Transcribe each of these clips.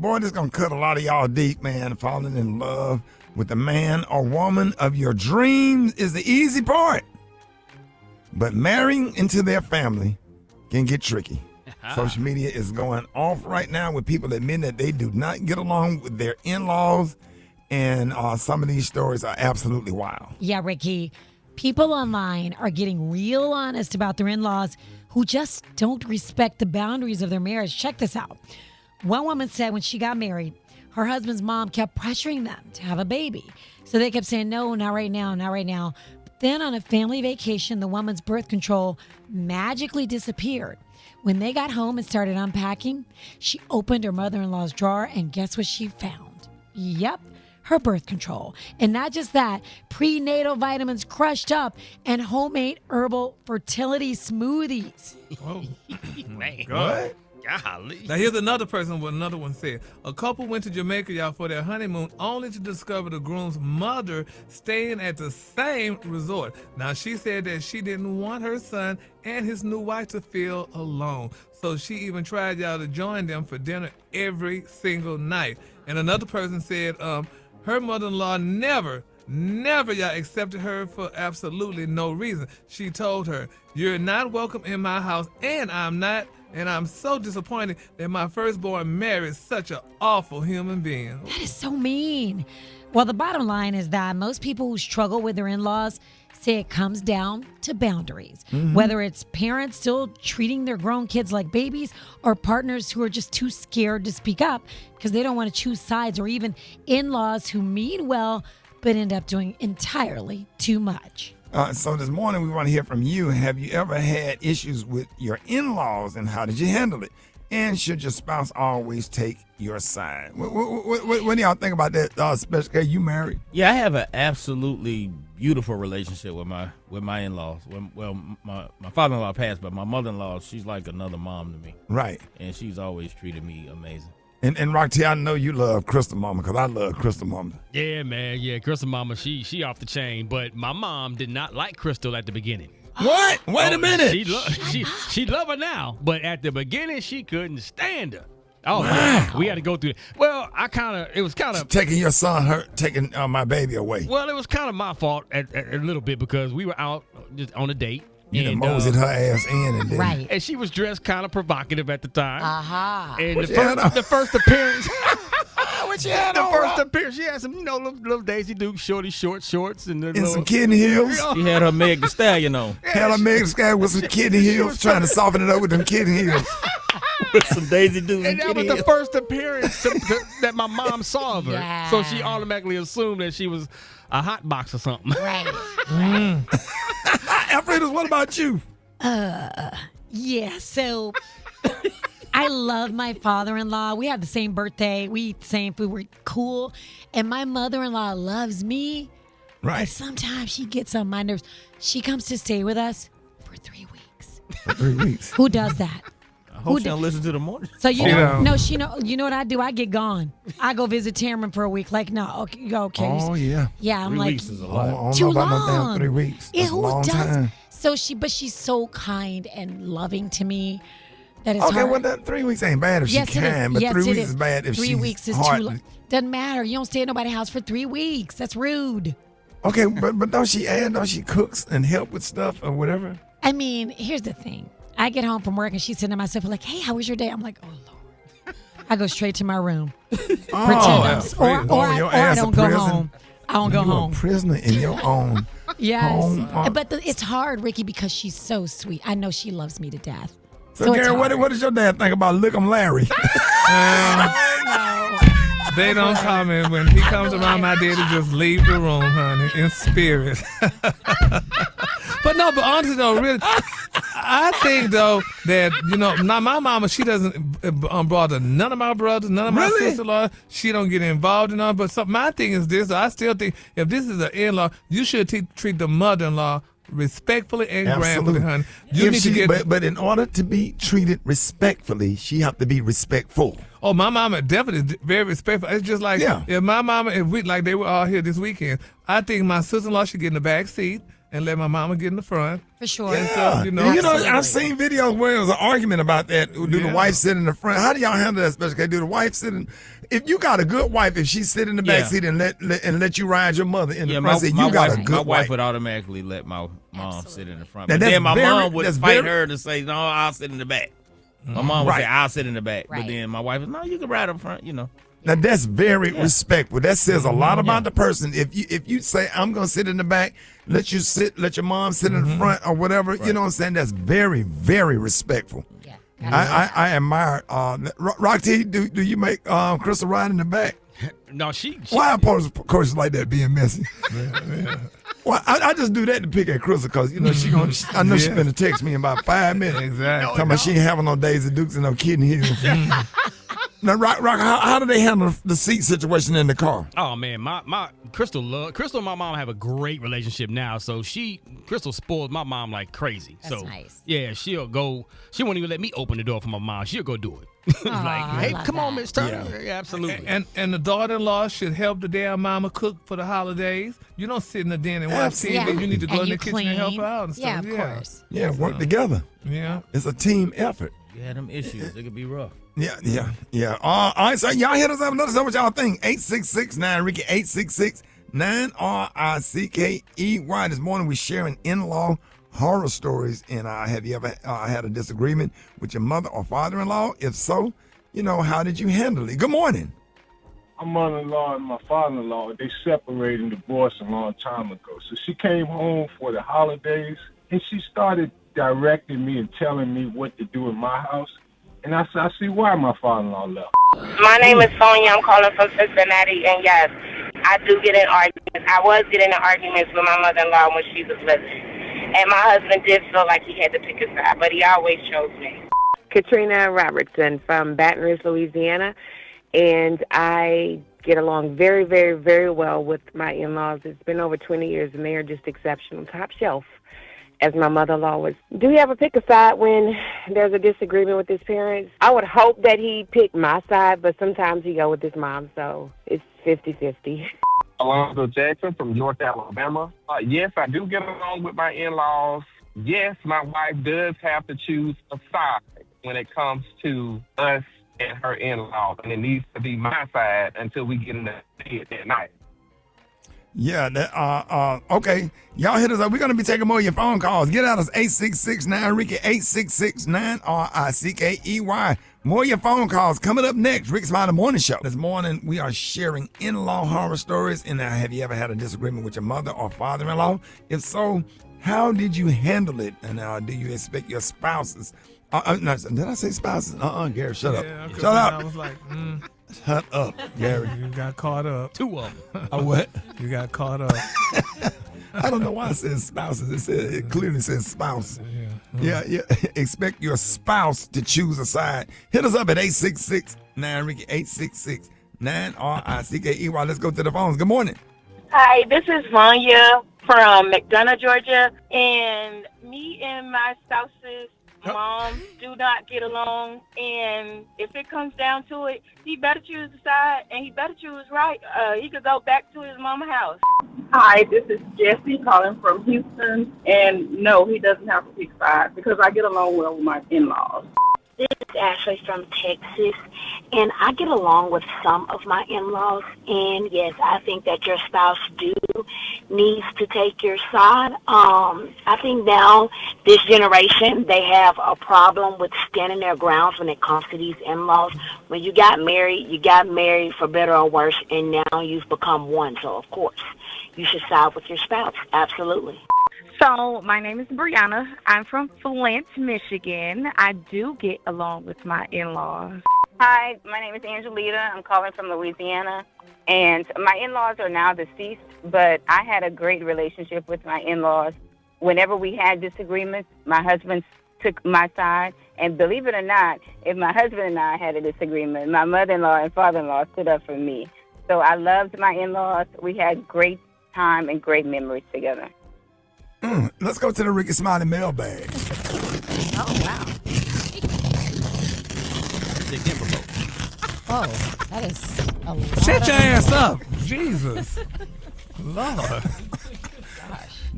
Boy, this gonna cut a lot of y'all deep, man. Falling in love with the man or woman of your dreams is the easy part. But marrying into their family can get tricky. Social media is going off right now with people admitting that they do not get along with their in-laws, and some of these stories are absolutely wild. Yeah, Ricky. People online are getting real honest about their in-laws who just don't respect the boundaries of their marriage. Check this out. One woman said when she got married, her husband's mom kept pressuring them to have a baby. So they kept saying, no, not right now, not right now. Then on a family vacation, the woman's birth control magically disappeared. When they got home and started unpacking, she opened her mother-in-law's drawer, and guess what she found? Yep, her birth control. And not just that, prenatal vitamins crushed up and homemade herbal fertility smoothies. Oh, man. What? Golly. Now, here's another person what another one said. A couple went to Jamaica, y'all, for their honeymoon, only to discover the groom's mother staying at the same resort. Now, she said that she didn't want her son and his new wife to feel alone. So she even tried, y'all, to join them for dinner every single night. And another person said her mother-in-law never, y'all, accepted her for absolutely no reason. She told her, "You're not welcome in my house, and I'm so disappointed that my firstborn married such an awful human being." That is so mean. Well, the bottom line is that most people who struggle with their in-laws say it comes down to boundaries. Whether it's parents still treating their grown kids like babies or partners who are just too scared to speak up because they don't want to choose sides, or even in-laws who mean well but end up doing entirely too much. So this morning we want to hear from you. Have you ever had issues with your in-laws, and how did you handle it? And should your spouse always take your side? What do y'all think about that? Special case, you married? Yeah, I have an absolutely beautiful relationship with my in-laws. Well, my father-in-law passed, but my mother-in-law, she's like another mom to me. Right. And she's always treated me amazing. And Rocky, I know you love Crystal Mama, because I love Crystal Mama. Yeah, man. Yeah, Crystal Mama, she off the chain. But my mom did not like Crystal at the beginning. What? Wait a minute. She love her now, but at the beginning she couldn't stand her. Oh, wow. We had to go through it. Well, it was kind of taking your son, taking my baby away. Well, it was kind of my fault a little bit, because we were out just on a date. You done moseyed her ass in, and then Right. And she was dressed kind of provocative at the time. And the first appearance. What you had The on, first Rob? appearance, she had some, little Daisy Duke shorty short shorts and some kidney heels. She had her Meg Thee Stallion on. Had a Meg Thee Stallion with some kidney heels, trying to soften it up with them kidney heels. With some Daisy Duke And that was the first appearance that my mom saw of her. Yeah. So she automatically assumed that she was a hot box or something. Right. Alfredo, what about you? Yeah, so I love my father-in-law. We have the same birthday. We eat the same food. We're cool. And my mother-in-law loves me. Right. But sometimes she gets on my nerves. She comes to stay with us for 3 weeks. For 3 weeks. Who does that? I hope she don't listen to the morning. So you know what I do? I get gone. I go visit Tamron for a week. Like, no, okay. Oh, yeah. Yeah, I'm 3 like, weeks is a I lot. don't too know about no long. damn 3 weeks. Yeah, That's a who long does? time. So she's so kind and loving to me. That is Okay, hard. well, that 3 weeks ain't bad if Yes, she it is. can, but Yes, 3 it weeks is. is bad if 3 she's weeks is hard. too long. Doesn't matter. You don't stay at nobody's house for 3 weeks. That's rude. Okay, but don't she cooks and help with stuff or whatever? I mean, here's the thing. I get home from work and she's sitting to myself like, "Hey, how was your day?" I'm like, "Oh Lord." I go straight to my room. Pretend I don't go home. I don't go home. You're a prisoner in your own Yes. home. But it's hard, Ricky, because she's so sweet. I know she loves me to death. So it's Gary, hard. what does your dad think about Lick 'em Larry? They don't comment. When he comes around, my daddy just leave the room, honey, in spirit. But honestly, though, really, I think, though, that, now my mama, she doesn't bother none of my brothers, none of my sister-in-law. She don't get involved in them. But my thing is this, though, I still think if this is an in-law, you should treat the mother-in-law respectfully and grandly, honey. But in order to be treated respectfully, she have to be respectful. Oh, my mama definitely is very respectful. It's just like if my mama, they were all here this weekend, I think my sister-in-law should get in the back seat. and let my mama get in the front. For sure. And so, you know, I've seen videos where there was an argument about that. Do the wife sit in the front? How do y'all handle that? Especially, do the wife sit in? If you got a good wife, if she sit in the back seat and let you ride your mother in the front seat, you got a good my wife. wife would automatically let my mom sit in the front. Now, But then my mom would fight very- her to say, "No, I'll sit in the back." My mom would say, "I'll sit in the back," but then my wife was, "No, you can ride up front," you know. Now that's very respectful. That says a lot about the person. If you say I'm gonna sit in the back, let your mom sit in the front or whatever, you know what I'm saying? That's very, very respectful. Yeah. I admire. Rock T, do you make Crystal ride in the back? No, she Why oppose questions like that being messy? Well, I just do that to pick at Crystal because you know I know she's gonna text me in about 5 minutes. Exactly. Talking about she ain't having no days of Dukes and no Kitten Hills. Now, Rock, how do they handle the seat situation in the car? Oh man, my Crystal and my mom have a great relationship now. So Crystal spoils my mom like crazy. That's so nice. yeah, she'll go. She won't even let me open the door for my mom. She'll go do it. Like, hey, come on, Miss Turner. Yeah, absolutely. And the daughter-in-law should help the damn mama cook for the holidays. You don't sit in the den and watch TV. Yeah. You need to go And in the you kitchen and help clean. her out and stuff. Yeah, of course. Yeah, work together. Yeah. It's a team effort. You had them issues. It could be rough. Yeah. All right, so y'all hit us up. Let us know what y'all think. 866-9-RICKEY, 866-9-RICKEY. This morning we're sharing in-law horror stories. And have you ever had a disagreement with your mother or father-in-law? If so, you know, how did you handle it? Good morning. My mother-in-law and my father-in-law, they separated and divorced a long time ago. So she came home for the holidays, and she started directing me and telling me what to do in my house. And I said, I see why my father-in-law left. My name is Sonia. I'm calling from Cincinnati, and yes, I do get in arguments. I was getting in arguments with my mother-in-law when she was living. And my husband did feel like he had to pick a side, but he always chose me. Katrina Robertson from Baton Rouge, Louisiana, and I get along very, very, very well with my in-laws. It's been over 20 years, and they are just exceptional, top shelf, as my mother-in-law was. Do you ever pick a side when there's a disagreement with his parents? I would hope that he picked my side, but sometimes he go with his mom, so it's 50-50. Alonzo Jackson from North Alabama. Yes, I do get along with my in-laws. Yes, my wife does have to choose a side when it comes to us and her in-laws, and it needs to be my side until we get in the bed that night. Yeah, okay. Y'all hit us up. We're going to be taking more of your phone calls. Get out us 866-9-RICKEY, 866-9-RICKEY. More of your phone calls coming up next. Rick Smiley Morning Show. This morning, we are sharing in-law horror stories. And have you ever had a disagreement with your mother or father-in-law? If so, how did you handle it? And do you expect your spouses? No, did I say spouses? Gary, shut up. Shut up. I was like, Shut up, Gary. you got caught up. Two of them. What? You got caught up. I don't know why it says spouses. It clearly says spouse. Yeah. Expect your spouse to choose a side. Hit us up at 866-9-RICKEY, 866-9-RICKEY. Let's go to the phones. Good morning. Hi, this is Vanya from McDonough, Georgia, and me and my spouse's mom do not get along, and if it comes down to it, he better choose the side, and he better choose right. He could go back to his mama's house. Hi, this is Jessie calling from Houston, and no, he doesn't have to pick sides because I get along well with my in-laws. This is Ashley from Texas, and I get along with some of my in-laws, and yes, I think that your spouse needs to take your side. I think now, this generation, they have a problem with standing their grounds when it comes to these in-laws. When you got married for better or worse, and now you've become one, so of course, you should side with your spouse, absolutely. So, my name is Brianna. I'm from Flint, Michigan. I do get along with my in-laws. Hi, my name is Angelita. I'm calling from Louisiana. And my in-laws are now deceased, but I had a great relationship with my in-laws. Whenever we had disagreements, my husband took my side. And believe it or not, if my husband and I had a disagreement, my mother-in-law and father-in-law stood up for me. So I loved my in-laws. We had great time and great memories together. Let's go to the Rickey Smiley mailbag. Oh, wow. Oh, that is a lot. Shut your ass up. Jesus. Lord.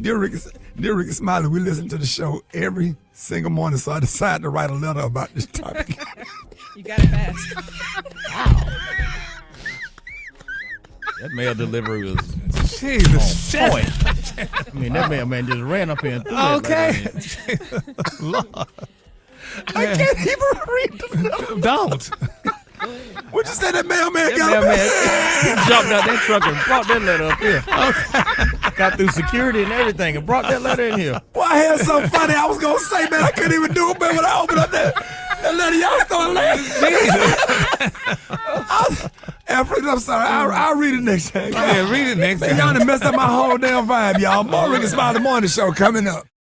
Dear Rickey, Dear Rickey Smiley, we listen to the show every single morning, so I decided to write a letter about this topic. You got it fast. That mail delivery was Jesus. on point. I mean, that mailman just ran up here and threw that Okay. letter in. Lord. I can't even read the letter. Don't. What you say that mailman That got? mailman he jumped out that truck and brought that letter up here. Got through security and everything and brought that letter in here. Well, I had something funny I was going to say, man. I couldn't even do it, man, when I opened up that letter. Y'all started laughing. Alfred, I'm sorry. I'll read it next time. Yeah, read it next Man, time. y'all done messed up my whole damn vibe, y'all. More Rickey Smiley Morning Show coming up.